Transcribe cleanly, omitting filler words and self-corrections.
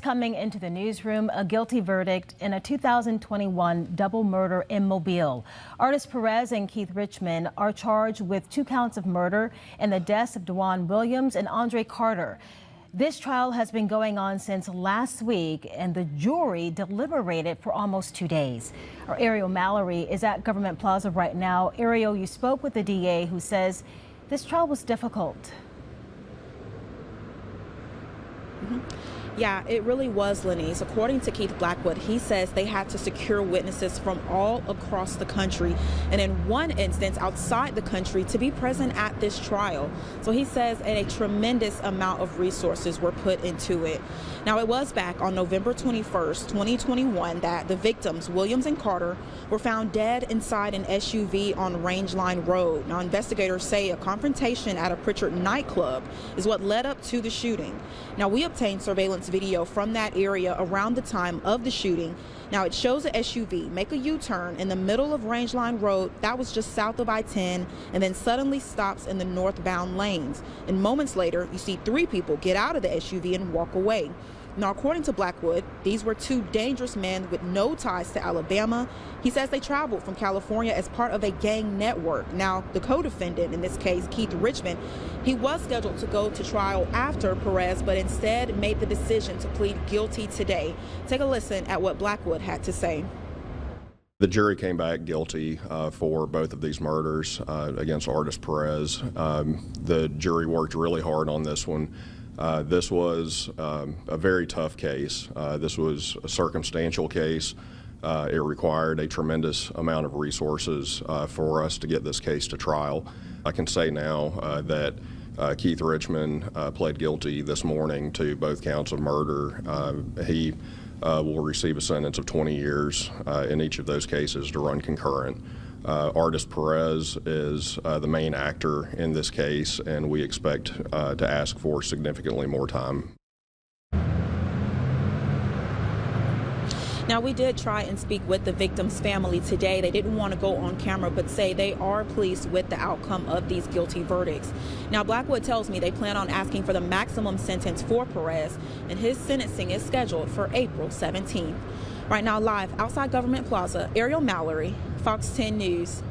Coming into the newsroom, a guilty verdict in a 2021 double murder in Mobile. Ardis Perez and Keith Richmond are charged with 2 counts of murder in the deaths of Dewan Williams and Andre Carter. This trial has been going on since last week, and the jury deliberated for almost 2 days. Our Ariel Mallory is at Government Plaza right now. Ariel, you spoke with the DA, who says this trial was difficult. Yeah, it really was, Lenise. According to Keith Blackwood, he says they had to secure witnesses from all across the country, and in one instance outside the country, to be present at this trial. So he says a tremendous amount of resources were put into it. Now, it was back on November 21st, 2021, that the victims, Williams and Carter, were found dead inside an SUV on Rangeline Road. Now, investigators say a confrontation at a Pritchard nightclub is what led up to the shooting. Now, we obtained surveillance video from that area around the time of the shooting. Now, it shows a SUV make a U-turn in the middle of Rangeline Road, that was just south of I-10, and then suddenly stops in the northbound lanes. And moments later, you see 3 people get out of the SUV and walk away. Now, according to Blackwood, these were 2 dangerous men with no ties to Alabama. He says they traveled from California as part of a gang network. Now, the co-defendant, in this case, Keith Richmond, he was scheduled to go to trial after Perez, but instead made the decision to plead guilty today. Take a listen at what Blackwood had to say. The jury came back guilty for both of these murders against Ardis Perez. The jury worked really hard on this one. This was a very tough case. This was a circumstantial case. It required a tremendous amount of resources for us to get this case to trial. I can say now that Keith Richmond pled guilty this morning to both counts of murder. He will receive a sentence of 20 years in each of those cases to run concurrent. Ardis Perez is the main actor in this case, and we expect to ask for significantly more time. Now, we did try and speak with the victim's family today. They didn't want to go on camera, but say they are pleased with the outcome of these guilty verdicts. Now, Blackwood tells me they plan on asking for the maximum sentence for Perez, and his sentencing is scheduled for April 17th. Right now, live outside Government Plaza, Ariel Mallory, Fox 10 News.